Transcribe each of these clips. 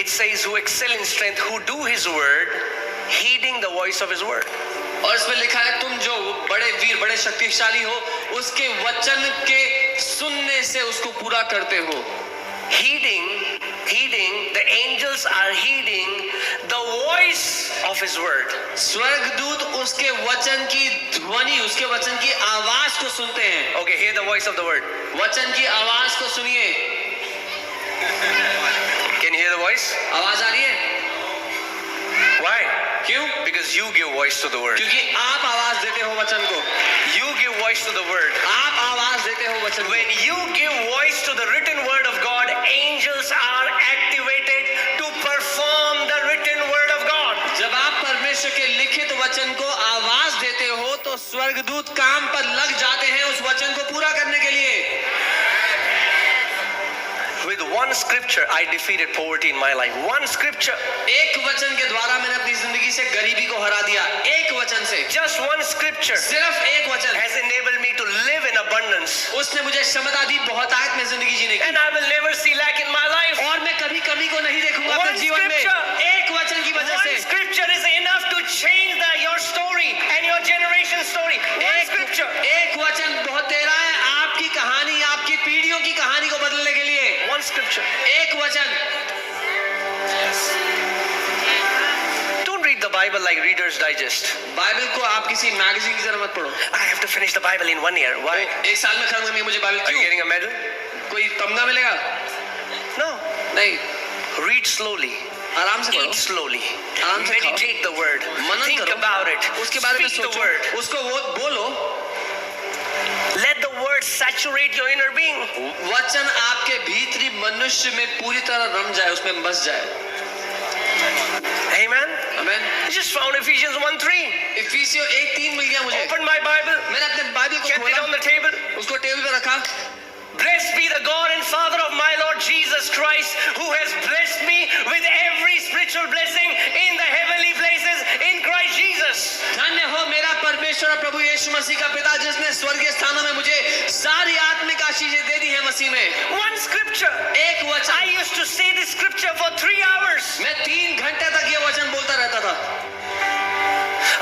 it says, who excel in strength, who do his word, heeding the voice of his word. और इसमें लिखा है तुम जो बड़े वीर बड़े शक्तिशाली हो उसके वचन के सुनने से उसको पूरा करते हो. Heeding, the angels are heeding the voice of his word. स्वर्गदूत उसके वचन की ध्वनि उसके वचन की आवाज को सुनते हैं. Okay, hear the voice of the word. वचन की आवाज को सुनिए. Can you hear the voice? आवाज आ रही है? Why? क्यों? Because you give voice to the word. क्योंकि आप आवाज देते हो वचन को. You give voice to the word. आप आवाज देते हो वचन को. When you give voice to the written word of God, angels are activated to perform the written word of God. जब आप परमेश्वर के लिखित वचन को आवाज देते हो तो स्वर्गदूत काम पर लग जाते हैं उस वचन को पूरा करने के लिए. With one scripture, I defeated poverty in my life. One scripture. एक वचन के द्वारा मैंने अपनी जिंदगी से गरीबी को हरा दिया. एक वचन से. Just one scripture. सिर्फ एक वचन has enabled me to live in abundance. उसने मुझे क्षमता दी बहुतायत में जिंदगी जीने की. And I will never see lack in my life. और मैं कभी कमी को नहीं देखूंगा अपने जीवन में. एक वचन की वजह से. One scripture is enough to change your story and your generation story. One scripture. एक वचन बहुत तेरा है आपकी कहानी आपकी पीढ़ियों की कहानी को बदलने के लिए. One scripture. एक वचन. Don't read the Bible like Reader's Digest. Bible को आप किसी मैगजीन की तरह मत पढ़ो. I have to finish the Bible in 1 year. Why? एक साल में खत्म करनी है मुझे Bible. Are you getting a medal? कोई तमगा मिलेगा? No. नहीं. Read slowly. आराम से पढ़ो. Eat slowly. आराम से खाओ. Meditate the word. Manan Think करो. about it. उसके बारे में Speak the सोचो. word. उसको वो बोलो. Let the word saturate your inner being. वचन आपके भीतरी मनुष्य में पूरी तरह रम जाए उसमें बस जाए. Amen. Amen. I just found Ephesians 1:3. इफिसियों 1:3 मिल गया मुझे. Opened my Bible. मैंने अपने बाइबल को Kept it खोला. on the table. उसको टेबल पे रखा. Blessed be the God and Father of my Lord Jesus Christ, who has blessed me with every spiritual blessing in the heavenly places in Christ Jesus. धन्य हो मेरा परमेश्वर और प्रभु यीशु मसीह का पिता जिसने स्वर्गीय स्थानों में मुझे सारी आत्मिक आशीषें दे दी हैं मसीह में. One scripture. एक वचन. I used to say this scripture for 3 hours. मैं 3 घंटे तक ये वचन बोलता रहता था.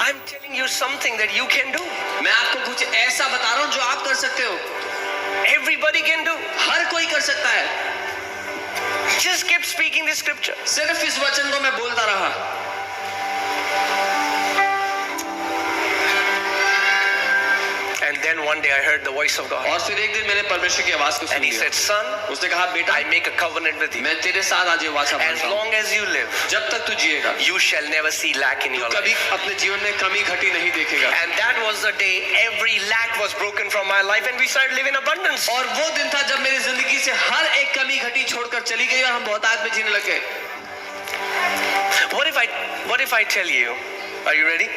I'm telling you something that you can do. मैं आपको कुछ ऐसा बता रहा हूँ जो आप कर सकते हो. Everybody can do. हर कोई कर सकता है. Just keep speaking this scripture. सिर्फ इस वचन को मैं बोलता रहा. And then one day I heard the voice of God. और फिर एक दिन मैंने परमेश्वर की आवाज को सुन And he लिया. said, son, उसने कहा बेटा I make a covenant with you. मैं तेरे साथ आज ये वाचा As बांधता हूँ. long as you live, जब तक तू जिएगा you shall never see lack in तू your कभी life. अपने जीवन में कमी घटी नहीं देखेगा. And that was the day every lack was broken from my life and we started living abundance. और वो दिन था जब मेरी जिंदगी से हर एक कमी घटी छोड़कर चली गई और हम बहुतायत में जीने लगे. What if I tell you, are you ready?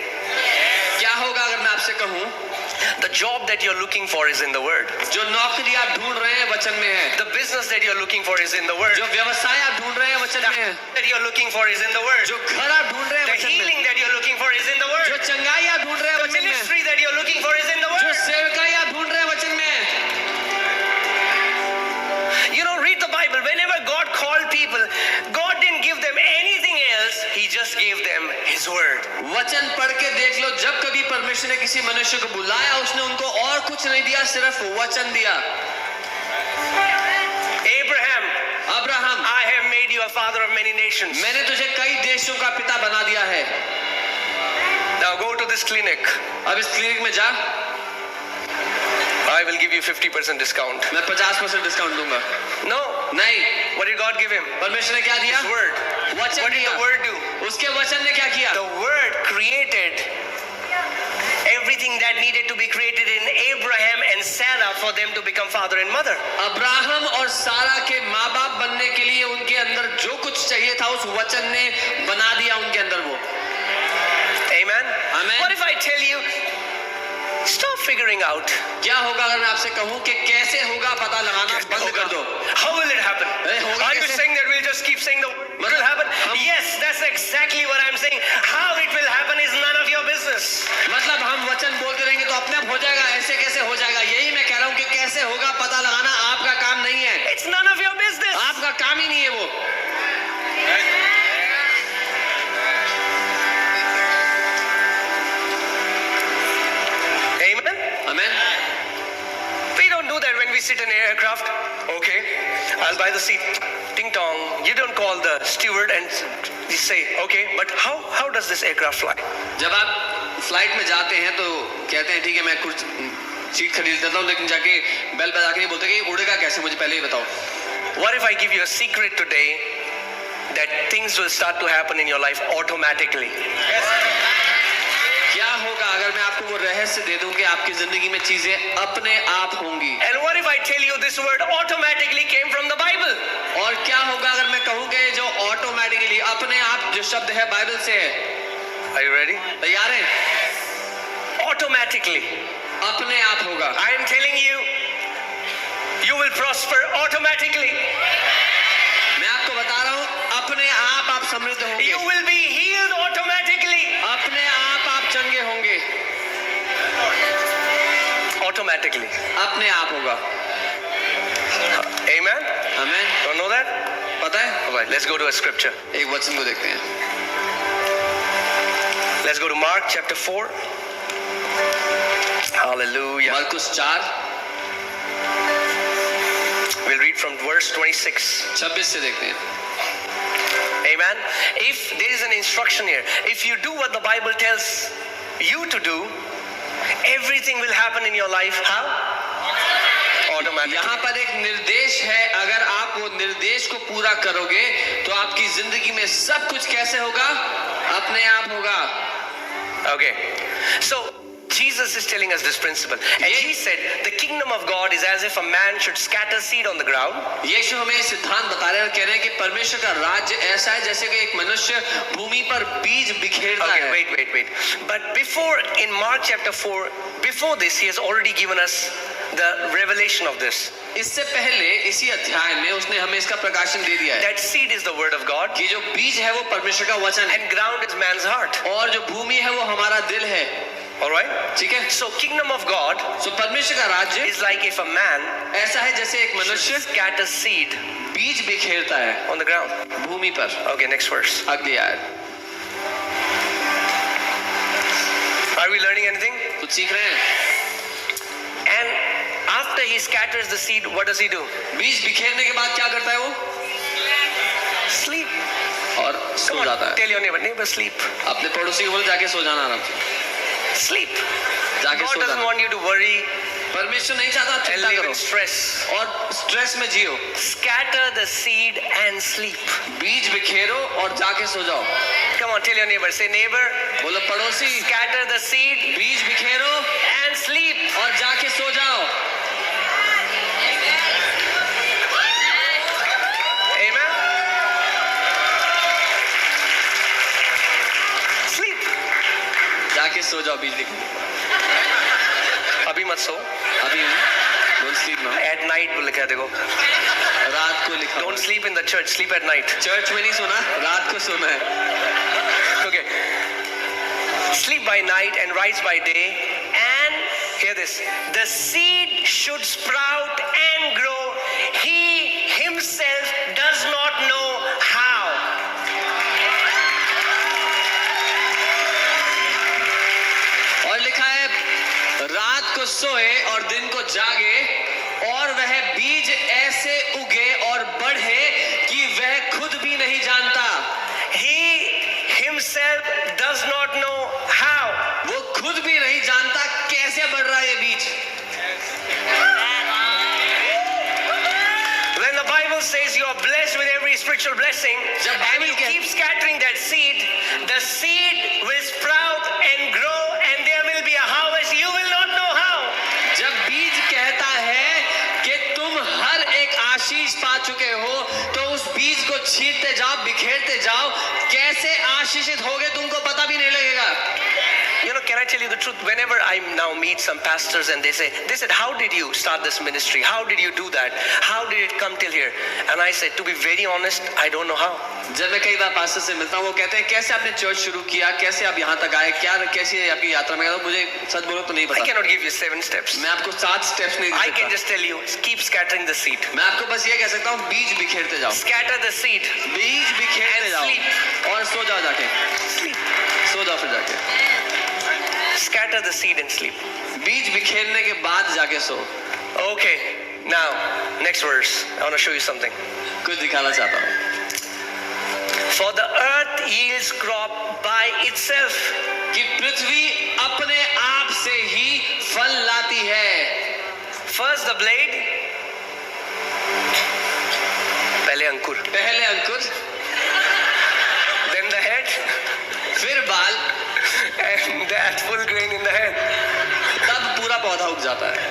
क्या होगा अगर मैं आपसे कहूँ The job that you're looking for is in the word. जो नौकरी आप ढूंढ रहे हैं वचन में है. The business that you're looking for is in the word. जो व्यवसाय आप ढूंढ रहे हैं वचन The में है. that you're looking for is in the word. जो घर आप ढूंढ रहे हैं The वचन में. healing that you're looking for is in the जो word. चंगाई आप ढूंढ रहे हैं The वचन में. ministry that you're looking for is in the जो word. सेवकाई आप ढूंढ रहे हैं वचन में. You know, read the Bible. Whenever God called people, God didn't give them anything else. He just gave them His word. वचन पढ़ के देख लो जब कभी परमेश्वर ने किसी मनुष्य को बुलाया उसने उनको और कुछ नहीं दिया सिर्फ वचन दिया. Abraham I have made you a father of many nations. मैंने तुझे कई देशों का पिता बना दिया है. Now go to this clinic. अब इस क्लिनिक में जा. I will give you 50% discount. मैं 50% डिस्काउंट दूंगा. No. नहीं. What did God give him? परमेश्वर ने क्या दिया? His word. वचन What did दिया. the word do? उसके वचन ने क्या किया? The word created everything that needed to be created in Abraham and Sarah for them to become father and mother. Abraham और सारा के माँ बाप बनने के लिए उनके अंदर जो कुछ चाहिए था उस वचन ने बना दिया उनके अंदर वो. Amen. Amen. What if I tell you, stop figuring out? क्या होगा अगर मैं आपसे कहूँ कि कैसे होगा पता लगाना बंद कर दो. How will it happen? होगा Are you कैसे? saying that we'll just keep saying the word will happen? Yes, that's exactly what I'm saying. How it will happen is none of your business. मतलब हम वचन बोलते रहेंगे तो अपने आप हो जाएगा. ऐसे कैसे हो जाएगा? यही मैं कह रहा हूँ कि कैसे होगा पता लगाना आपका काम नहीं है. It's none of your business. आपका काम ही नहीं है वो. aircraft? Okay, I'll buy the seat. Ding dong. You don't call the steward and you say, okay, but how does this aircraft fly? जब आप फ्लाइट में जाते हैं तो कहते हैं ठीक है मैं कुछ सीट खरीद लेता हूँ, लेकिन जाके बेल बजा के नहीं बोलते कि उड़ेगा कैसे, मुझे पहले ही बताओ. What if I give you a secret today that things will start to happen in your life automatically? क्या होगा अगर मैं आपको वो रहस्य दे दूं कि आपकी जिंदगी में चीजें अपने आप होंगी? And what if I tell you this word automatically came from the Bible? और क्या होगा अगर मैं कहूँ कि जो ऑटोमेटिकली अपने आप जो शब्द है बाइबल से है? Are you ready? तैयार है? Automatically. अपने आप होगा. I am telling you, you will prosper automatically. मैं आपको बता रहा हूँ अपने आप समृद्ध होंगे. You will be healed automatically. अपने आप चंगे होंगे. Automatically. अपने आप होगा. Amen? Amen. Don't know that? पता है? All right, let's go to a scripture. एक वचन को देखते हैं. Let's go to Mark chapter 4. Hallelujah. मरकुस 4. We'll read from verse 26. 26 से देखते हैं. Amen. If there is an instruction here, if you do what the Bible tells you to do, everything will happen in your life. How? Automatically. यहाँ पर एक निर्देश है, अगर आप वो निर्देश को पूरा करोगे तो आपकी जिंदगी में सब कुछ कैसे होगा? अपने आप होगा. Okay. So Jesus is telling us this principle, and he said the kingdom of God is as if a man should scatter seed on the ground. यीशु हमें सिद्धांत बता रहे हैं और कह रहे हैं कि परमेश्वर का राज्य ऐसा है जैसे कि एक मनुष्य भूमि पर बीज बिखेरता है. Wait. But before, in Mark chapter 4, before this, he has already given us the revelation of this. इससे पहले इसी अध्याय में उसने हमें इसका प्रकाशन दे दिया है. That seed is the word of God. कि जो बीज है वो परमेश्वर का वचन है. And ground is man's heart. और जो भूमि है वो हमारा दिल है. All right? ठीक है. So kingdom of God परमेश्वर का राज्य is like if a man ऐसा है जैसे एक मनुष्य scatters seed बीज बिखेरता है on the ground. भूमि पर. Okay, next verse. अगली आयत. Are we learning anything? कुछ सीख रहे हैं? And after he scatters the seed, what does he do? बीज बिखेरने के बाद क्या करता है वो? Sleep. और सो जाता है. Tell your neighbor, sleep. अपने पड़ोसी को बोले जाके सो जाना आराम से. Sleep. जाके God सो doesn't जाना. want you to worry परमेश्वर नहीं चाहता and चिंता live करो in stress. और स्ट्रेस में जियो. Scatter the seed and sleep. बीज बिखेरो और जाके सो जाओ. Come on, tell your neighbor. Say, neighbor, बोलो पड़ोसी scatter the seed बीज बिखेरो and sleep. और जाके सो जाओ. Amen. Sleep. जाके सो जाओ बीज बिखेरो. अभी मत सो. अभी don't sleep now. At night वो लिखा है देखो. रात को लिखा. Don't sleep in the church. Sleep at night. Church में नहीं सोना, रात को सोना है. Okay. Sleep by night and rise by day. And hear this. The seed should sprout and grow. He himself does not know how. और लिखा है रात को सोए और दिन को जागे और वह बीज ऐसे उगे और बढ़े कि वह खुद भी नहीं जानता. He himself does not know how. वो खुद भी नहीं जानता कैसे बढ़ रहा है ये बीज. When the Bible says you are blessed with every spiritual blessing, जब and बाइबल you के- keep scattering that seed, the seed will sprout and grow, and there will be a harvest. You will not know how. जब बीज कहता है कि तुम हर एक आशीष पा चुके हो तो उस बीज को छींटते जाओ, बिखेरते जाओ, कैसे आशीषित होगे तुमको पता भी नहीं लगेगा. You know, can I tell you the truth? Whenever I now meet some pastors and they said, how did you start this ministry? How did you do that? How did it come till here? And I said, to be very honest, I don't know how. जब मैं कई बार pastor से मिलता हूँ वो कहते हैं कैसे आपने चर्च शुरू किया, कैसे आप यहाँ तक आए, क्या कैसी है आपकी यात्रा. मैं कहता हूँ मुझे सच बोलो तो नहीं I पता. cannot give you 7 steps. मैं आपको 7 स्टेप्स नहीं दे I can सकता. just tell you, keep scattering the seed. मैं आपको बस ये कह सकता हूँ बीज बिखेरते जाओ. Scatter the seed. बीज बिखेरते And जाओ sleep. और सो जाओ जाके. Sleep. सो जाओ फिर जाके. Scatter the seed and sleep. बीज बिखेरने के बाद जाके सो. Okay. Now, next verse. I want to show you something. कुछ दिखाना चाहता हूँ. For the earth yields crop by itself. कि पृथ्वी अपने आप से ही फल लाती है. First the blade, पहले अंकुर, पहले अंकुर, then the head, फिर बाल, and that full grain in the head. तब पूरा पौधा उग जाता है.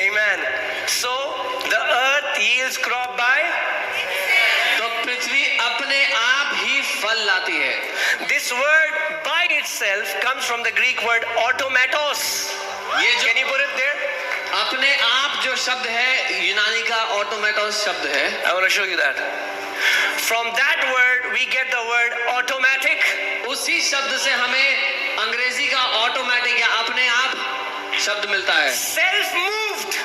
Amen. So the earth yields crop by. तो पृथ्वी अपने आप ही फल लाती है. This word by itself comes from the Greek word automatos. ये जो Can you put it there? अपने आप जो शब्द है यूनानी का ऑटोमेटोस शब्द है. I want to show you that. From that word we get the word automatic. उसी शब्द से हमें अंग्रेजी का ऑटोमेटिक या अपने आप शब्द मिलता है. Self moved,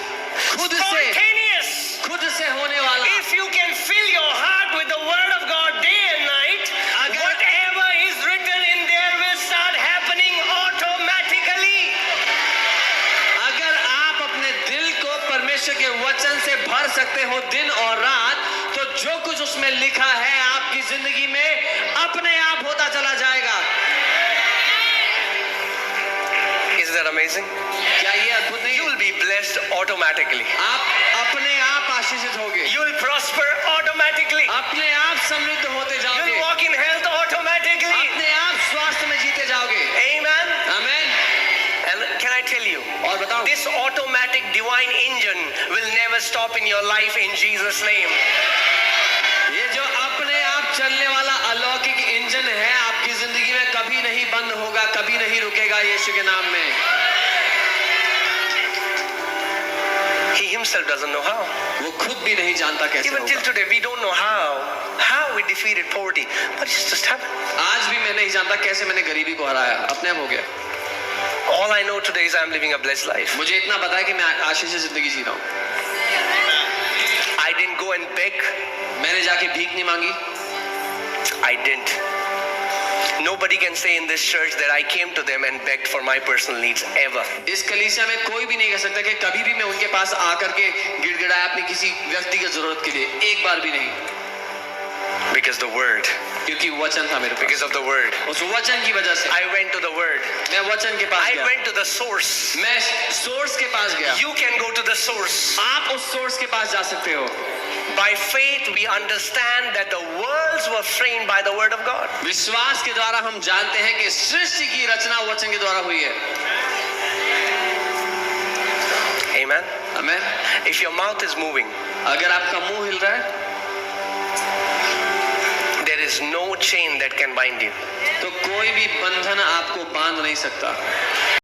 खुद से spontaneous. खुद से होने वाला. If you can fill your heart with the word of God day and night, whatever is written in there will start happening automatically. अगर आप अपने दिल को परमेश्वर के वचन से भर सकते हो दिन और रात, तो जो कुछ उसमें लिखा है आपकी जिंदगी में अपने आप होता चला जाएगा. Is that amazing? क्या ये अद्भुत नहीं You है? will be blessed automatically. आप अपने आप आशीषित होगे. You will prosper automatically. अपने आप समृद्ध होते You जाओगे. will walk in health automatically. अपने आप स्वास्थ्य में जीते जाओगे. Amen. आमीन. And can I tell you, और बताओ, this automatic divine engine will never stop in your life in Jesus' name. ये जो अपने आप चलने वाला अलौकिक इंजन है आपकी जिंदगी में कभी नहीं बंद होगा, कभी नहीं रुकेगा यीशु के नाम में. He himself doesn't know how. वो खुद भी नहीं जानता कैसे Even till होगा. today, we don't know how we defeated poverty, but it's just happened. आज भी मैं नहीं जानता कैसे मैंने गरीबी को हराया. अपने आप हो गया. All I know today is I'm living a blessed life. मुझे इतना पता है कि मैं आशीषित जिंदगी जी रहा हूँ. I didn't go and beg. मैंने जाके भीख नहीं मांगी. I didn't. Nobody can say in this church that I came to them and begged for my personal needs ever. इस कलीसिया में कोई भी नहीं कह सकता कि कभी भी मैं उनके पास आकर के गिड़गिड़ाया अपनी किसी व्यक्तिगत जरूरत के लिए. एक बार भी नहीं. Because the word. क्योंकि वचन था मेरे पास. Because of the word. उस वचन की वजह से I went to the word. मैं वचन के पास I गया. went to the source. मैं सोर्स के पास गया. You can go to the source. आप उस सोर्स के पास जा सकते हो. By faith we understand that the worlds were framed by the word of God. विश्वास के द्वारा हम जानते हैं कि सृष्टि की रचना वचन के द्वारा हुई है. Amen. आमीन. If your mouth is moving, अगर आपका मुंह हिल रहा है there is no chain that can bind you. तो कोई भी बंधन आपको बांध नहीं सकता.